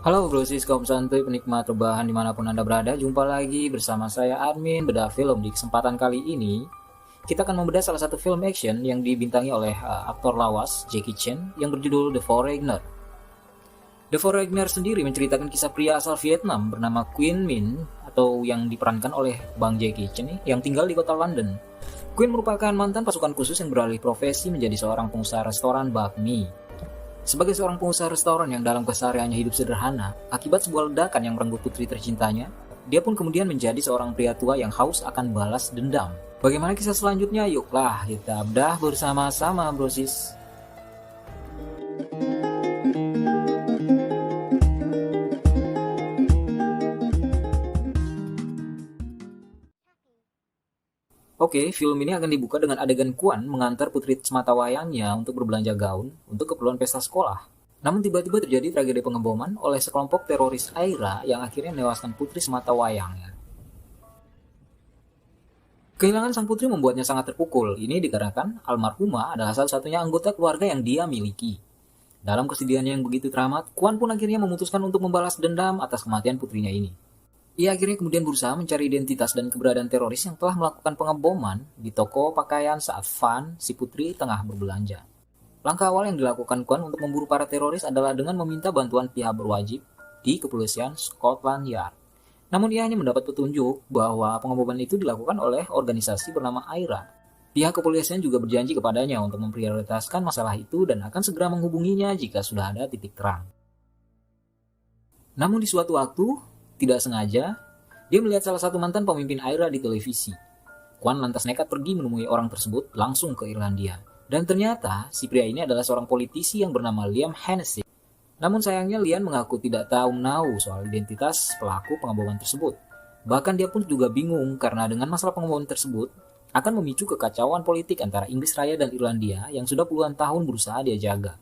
Halo brosis, kaum santuy penikmat rebahan dimanapun Anda berada. Jumpa lagi bersama saya Admin Bedah Film. Di kesempatan kali ini kita akan membedah salah satu film action yang dibintangi oleh aktor lawas Jackie Chan yang berjudul The Foreigner. The Foreigner sendiri menceritakan kisah pria asal Vietnam bernama Queen Min atau yang diperankan oleh Bang Jackie Chan yang tinggal di kota London. Queen merupakan mantan pasukan khusus yang beralih profesi menjadi seorang pengusaha restoran bakmi. Sebagai seorang pengusaha restoran yang dalam kesehariannya hidup sederhana, akibat sebuah ledakan yang merenggut putri tercintanya, dia pun kemudian menjadi seorang pria tua yang haus akan balas dendam. Bagaimana kisah selanjutnya? Yuklah kita bedah bersama-sama, brosis. Oke, film ini akan dibuka dengan adegan Kuan mengantar putri sematawayangnya untuk berbelanja gaun untuk keperluan pesta sekolah. Namun tiba-tiba terjadi tragedi pengeboman oleh sekelompok teroris Aira yang akhirnya menewaskan putri sematawayangnya. Kehilangan sang putri membuatnya sangat terpukul. Ini dikarenakan almarhumah adalah salah satunya anggota keluarga yang dia miliki. Dalam kesedihannya yang begitu teramat, Kuan pun akhirnya memutuskan untuk membalas dendam atas kematian putrinya ini. Ia akhirnya kemudian berusaha mencari identitas dan keberadaan teroris yang telah melakukan pengeboman di toko pakaian saat Van, si putri, tengah berbelanja. Langkah awal yang dilakukan Kuan untuk memburu para teroris adalah dengan meminta bantuan pihak berwajib di kepolisian Scotland Yard. Namun ia hanya mendapat petunjuk bahwa pengeboman itu dilakukan oleh organisasi bernama AIRA. Pihak kepolisian juga berjanji kepadanya untuk memprioritaskan masalah itu dan akan segera menghubunginya jika sudah ada titik terang. Namun di suatu waktu, tidak sengaja, dia melihat salah satu mantan pemimpin AIRA di televisi. Kuan lantas nekat pergi menemui orang tersebut langsung ke Irlandia. Dan ternyata si pria ini adalah seorang politisi yang bernama Liam Hennessy. Namun sayangnya Liam mengaku tidak tahu menahu soal identitas pelaku pengeboman tersebut. Bahkan dia pun juga bingung karena dengan masalah pengeboman tersebut akan memicu kekacauan politik antara Inggris Raya dan Irlandia yang sudah puluhan tahun berusaha dia jaga.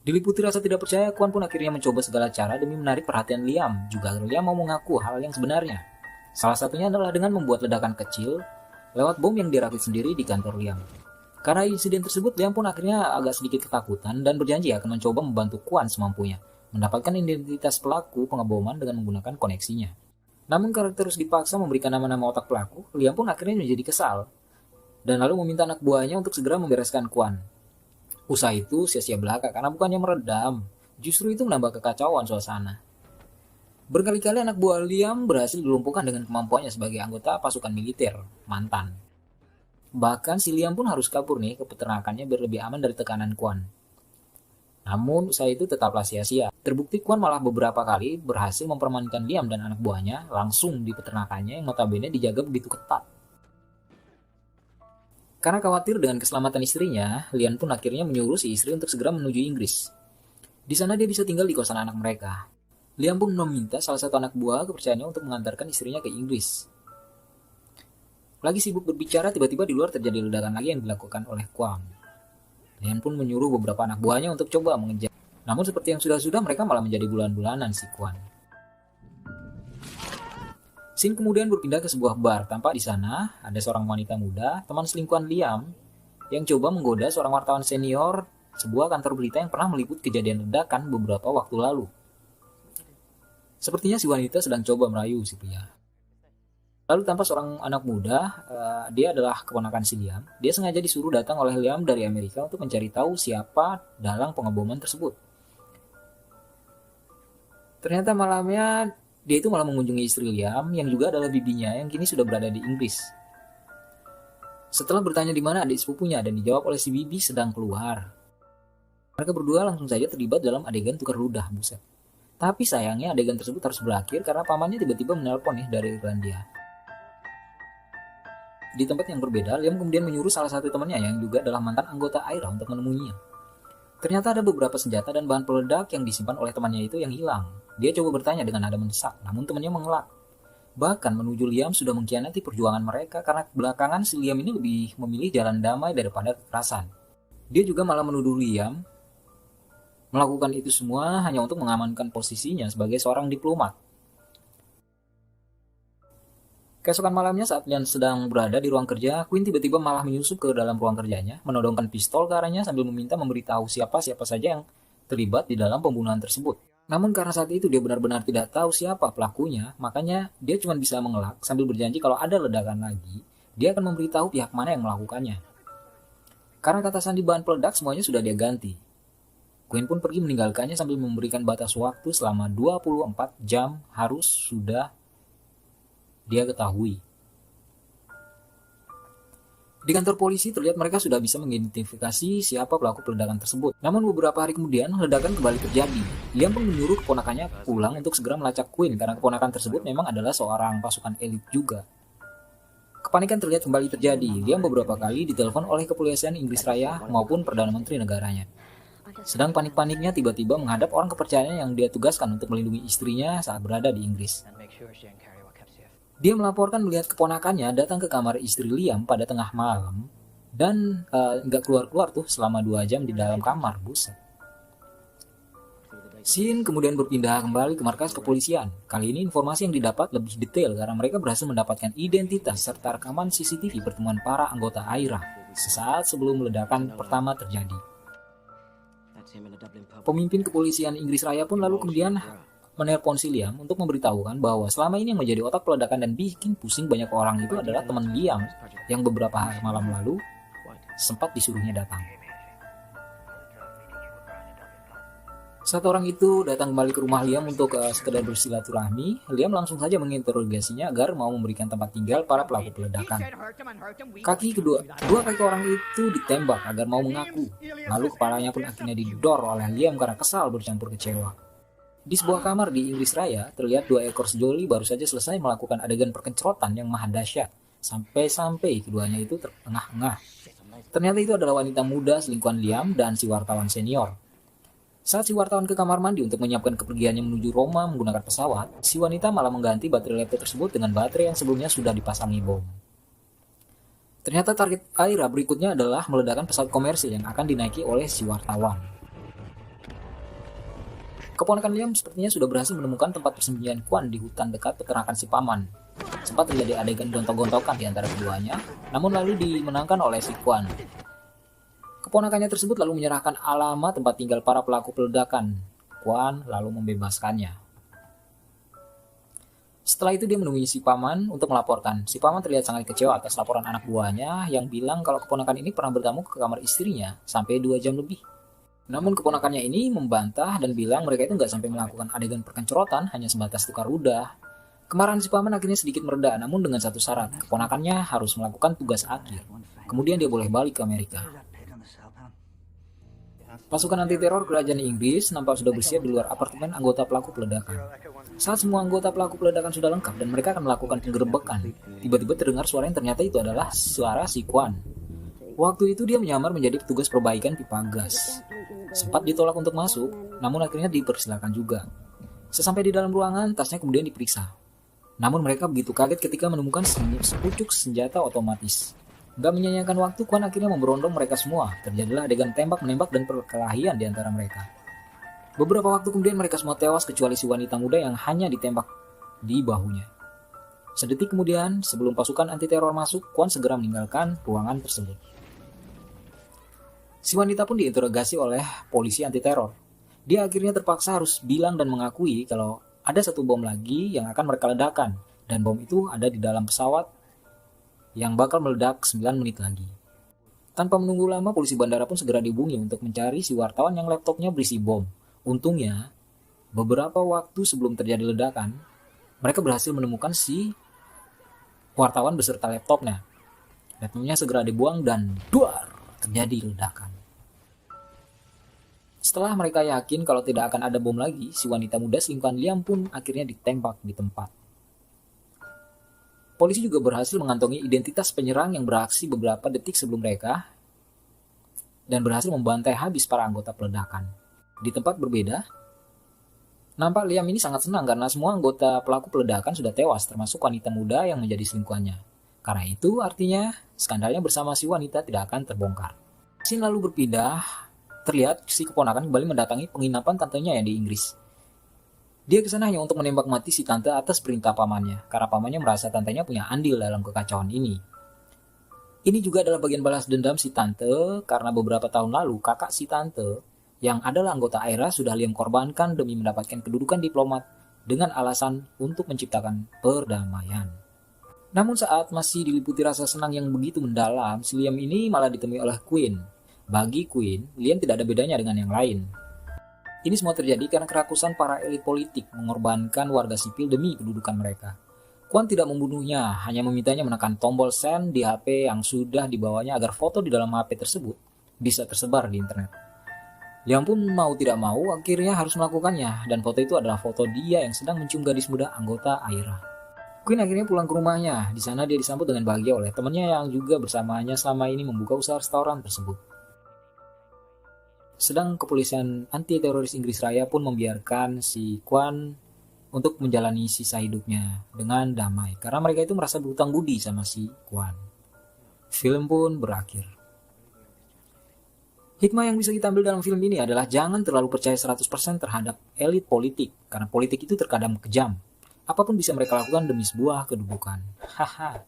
Diliputi rasa tidak percaya, Kuan pun akhirnya mencoba segala cara demi menarik perhatian Liam, juga agar Liam mau mengaku hal yang sebenarnya. Salah satunya adalah dengan membuat ledakan kecil lewat bom yang dirakit sendiri di kantor Liam. Karena insiden tersebut, Liam pun akhirnya agak sedikit ketakutan dan berjanji akan mencoba membantu Kuan semampunya, mendapatkan identitas pelaku pengeboman dengan menggunakan koneksinya. Namun karena terus dipaksa memberikan nama-nama otak pelaku, Liam pun akhirnya menjadi kesal, dan lalu meminta anak buahnya untuk segera membereskan Kuan. Usaha itu sia-sia belaka karena bukannya meredam, justru itu menambah kekacauan suasana. Berkali-kali anak buah Liam berhasil dilumpuhkan dengan kemampuannya sebagai anggota pasukan militer mantan. Bahkan si Liam pun harus kabur nih ke peternakannya biar lebih aman dari tekanan Kuan. Namun usaha itu tetaplah sia-sia. Terbukti Kuan malah beberapa kali berhasil mempermanenkan Liam dan anak buahnya langsung di peternakannya yang notabene dijaga begitu ketat. Karena khawatir dengan keselamatan istrinya, Lian pun akhirnya menyuruh si istri untuk segera menuju Inggris. Di sana dia bisa tinggal di kosan anak mereka. Lian pun meminta salah satu anak buah kepercayaannya untuk mengantarkan istrinya ke Inggris. Lagi sibuk berbicara, tiba-tiba di luar terjadi ledakan lagi yang dilakukan oleh Kuan. Lian pun menyuruh beberapa anak buahnya untuk coba mengejar. Namun seperti yang sudah-sudah, mereka malah menjadi bulan-bulanan si Kuan. Scene kemudian berpindah ke sebuah bar. Tampak di sana ada seorang wanita muda, teman selingkuhan Liam, yang coba menggoda seorang wartawan senior sebuah kantor berita yang pernah meliput kejadian ledakan beberapa waktu lalu. Sepertinya si wanita sedang coba merayu si pria. Lalu tampak seorang anak muda, dia adalah keponakan si Liam. Dia sengaja disuruh datang oleh Liam dari Amerika untuk mencari tahu siapa dalang pengeboman tersebut. Ternyata malamnya dia itu malah mengunjungi istri Liam yang juga adalah bibinya yang kini sudah berada di Inggris. Setelah bertanya di mana adik sepupunya dan dijawab oleh si bibi sedang keluar. Mereka berdua langsung saja terlibat dalam adegan tukar ludah, buset. Tapi sayangnya adegan tersebut harus berakhir karena pamannya tiba-tiba menelpon dari Irlandia. Di tempat yang berbeda, Liam kemudian menyuruh salah satu temannya yang juga adalah mantan anggota AIRA untuk menemuinya. Ternyata ada beberapa senjata dan bahan peledak yang disimpan oleh temannya itu yang hilang. Dia coba bertanya dengan nada mendesak, namun temannya mengelak. Bahkan menuju Liam sudah mengkhianati perjuangan mereka karena belakangan si Liam ini lebih memilih jalan damai daripada kekerasan. Dia juga malah menuduh Liam melakukan itu semua hanya untuk mengamankan posisinya sebagai seorang diplomat. Keesokan malamnya saat Liam sedang berada di ruang kerja, Queen tiba-tiba malah menyusup ke dalam ruang kerjanya, menodongkan pistol ke arahnya sambil meminta memberitahu siapa saja yang terlibat di dalam pembunuhan tersebut. Namun karena saat itu dia benar-benar tidak tahu siapa pelakunya, makanya dia cuma bisa mengelak sambil berjanji kalau ada ledakan lagi, dia akan memberitahu pihak mana yang melakukannya. Karena kata sandi bahan peledak semuanya sudah dia ganti. Quinn pun pergi meninggalkannya sambil memberikan batas waktu selama 24 jam harus sudah dia ketahui. Di kantor polisi terlihat mereka sudah bisa mengidentifikasi siapa pelaku peledakan tersebut. Namun beberapa hari kemudian ledakan kembali terjadi. Liam pun menyuruh keponakannya pulang untuk segera melacak Quinn karena keponakan tersebut memang adalah seorang pasukan elit juga. Kepanikan terlihat kembali terjadi. Liam beberapa kali ditelepon oleh kepolisian Inggris Raya maupun Perdana Menteri negaranya. Sedang panik-paniknya tiba-tiba menghadap orang kepercayaannya yang dia tugaskan untuk melindungi istrinya saat berada di Inggris. Dia melaporkan melihat keponakannya datang ke kamar istri Liam pada tengah malam dan nggak keluar-keluar tuh selama 2 jam di dalam kamar. Buset. Scene kemudian berpindah kembali ke markas kepolisian. Kali ini informasi yang didapat lebih detail karena mereka berhasil mendapatkan identitas serta rekaman CCTV pertemuan para anggota AIRA sesaat sebelum ledakan pertama terjadi. Pemimpin kepolisian Inggris Raya pun lalu kemudian menelpon si Liam untuk memberitahukan bahwa selama ini yang menjadi otak peledakan dan bikin pusing banyak orang itu adalah teman Liam yang beberapa hari malam lalu sempat disuruhnya datang. Saat orang itu datang kembali ke rumah Liam untuk sekedar bersilaturahmi, Liam langsung saja menginterogasinya agar mau memberikan tempat tinggal para pelaku peledakan. Kedua kaki orang itu ditembak agar mau mengaku, lalu kepalanya pun akhirnya didor oleh Liam karena kesal bercampur kecewa. Di sebuah kamar di Inggris Raya, terlihat 2 ekor sejoli baru saja selesai melakukan adegan perkencerotan yang maha dahsyat. Sampai-sampai keduanya itu terengah-engah. Ternyata itu adalah wanita muda selingkuhan Liam dan si wartawan senior. Saat si wartawan ke kamar mandi untuk menyiapkan kepergiannya menuju Roma menggunakan pesawat, si wanita malah mengganti baterai laptop tersebut dengan baterai yang sebelumnya sudah dipasangi bom. Ternyata target AIRA berikutnya adalah meledakkan pesawat komersil yang akan dinaiki oleh si wartawan. Keponakan Liam sepertinya sudah berhasil menemukan tempat persembunyian Quan di hutan dekat peternakan si paman. Sempat terjadi adegan gontok-gontokan di antara keduanya, namun lalu dimenangkan oleh si Quan. Keponakannya tersebut lalu menyerahkan alamat tempat tinggal para pelaku peledakan. Quan lalu membebaskannya. Setelah itu dia menemui si paman untuk melaporkan. Si paman terlihat sangat kecewa atas laporan anak buahnya yang bilang kalau keponakan ini pernah bertamu ke kamar istrinya sampai 2 jam lebih. Namun keponakannya ini membantah dan bilang mereka itu nggak sampai melakukan adegan perkencerotan, hanya sebatas tukar ludah. Kemarahan si paman akhirnya sedikit mereda, namun dengan satu syarat, keponakannya harus melakukan tugas akhir. Kemudian dia boleh balik ke Amerika. Pasukan anti teror kerajaan Inggris nampak sudah bersiap di luar apartemen anggota pelaku peledakan. Saat semua anggota pelaku peledakan sudah lengkap dan mereka akan melakukan penggerebekan, tiba-tiba terdengar suara yang ternyata itu adalah suara si Quan. Waktu itu dia menyamar menjadi petugas perbaikan pipa gas. Sempat ditolak untuk masuk, namun akhirnya dipersilakan juga. Sesampai di dalam ruangan, tasnya kemudian diperiksa. Namun mereka begitu kaget ketika menemukan sepucuk senjata otomatis. Gak menyia-nyiakan waktu, Quan akhirnya memberondong mereka semua. Terjadilah adegan tembak-menembak dan perkelahian di antara mereka. Beberapa waktu kemudian mereka semua tewas kecuali si wanita muda yang hanya ditembak di bahunya. Sedetik kemudian, sebelum pasukan anti teror masuk, Quan segera meninggalkan ruangan tersebut. Si wanita pun diinterogasi oleh polisi anti teror. Dia akhirnya terpaksa harus bilang dan mengakui kalau ada satu bom lagi yang akan mereka ledakan. Dan bom itu ada di dalam pesawat yang bakal meledak 9 menit lagi. Tanpa menunggu lama, polisi bandara pun segera dihubungi untuk mencari si wartawan yang laptopnya berisi bom. Untungnya, beberapa waktu sebelum terjadi ledakan, mereka berhasil menemukan si wartawan beserta laptopnya. Laptopnya segera dibuang dan duar, terjadi ledakan. Setelah mereka yakin kalau tidak akan ada bom lagi, si wanita muda selingkuhan Liam pun akhirnya ditembak di tempat. Polisi juga berhasil mengantongi identitas penyerang yang beraksi beberapa detik sebelum mereka dan berhasil membantai habis para anggota peledakan. Di tempat berbeda, nampak Liam ini sangat senang karena semua anggota pelaku peledakan sudah tewas, termasuk wanita muda yang menjadi selingkuhannya. Karena itu artinya skandalnya bersama si wanita tidak akan terbongkar. Scene lalu berpindah. Terlihat si keponakan kembali mendatangi penginapan tantenya yang di Inggris. Dia kesana hanya untuk menembak mati si tante atas perintah pamannya, karena pamannya merasa tantenya punya andil dalam kekacauan ini. Ini juga adalah bagian balas dendam si tante, karena beberapa tahun lalu kakak si tante yang adalah anggota AIRA sudah Liam korbankan demi mendapatkan kedudukan diplomat dengan alasan untuk menciptakan perdamaian. Namun saat masih diliputi rasa senang yang begitu mendalam, si Liam ini malah ditemui oleh Queen. Bagi Queen, Liam tidak ada bedanya dengan yang lain. Ini semua terjadi karena kerakusan para elit politik mengorbankan warga sipil demi kedudukan mereka. Kwan tidak membunuhnya, hanya memintanya menekan tombol send di HP yang sudah dibawanya agar foto di dalam HP tersebut bisa tersebar di internet. Liam pun mau tidak mau akhirnya harus melakukannya, dan foto itu adalah foto dia yang sedang mencium gadis muda anggota AIRA. Queen akhirnya pulang ke rumahnya. Di sana dia disambut dengan bahagia oleh temannya yang juga bersamanya selama ini membuka usaha restoran tersebut. Sedang kepolisian anti teroris Inggris Raya pun membiarkan si Kwan untuk menjalani sisa hidupnya dengan damai karena mereka itu merasa berhutang budi sama si Kwan. Film pun berakhir. Hikmah yang bisa kita ambil dalam film ini adalah jangan terlalu percaya 100% terhadap elit politik karena politik itu terkadang kejam. Apapun bisa mereka lakukan demi sebuah kedudukan. Haha.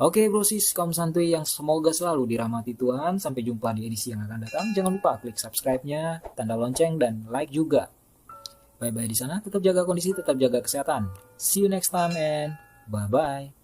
Oke brosis, kaum santuy yang semoga selalu dirahmati Tuhan. Sampai jumpa di edisi yang akan datang. Jangan lupa klik subscribe-nya, tanda lonceng, dan like juga. Bye-bye di sana, tetap jaga kondisi, tetap jaga kesehatan. See you next time and bye-bye.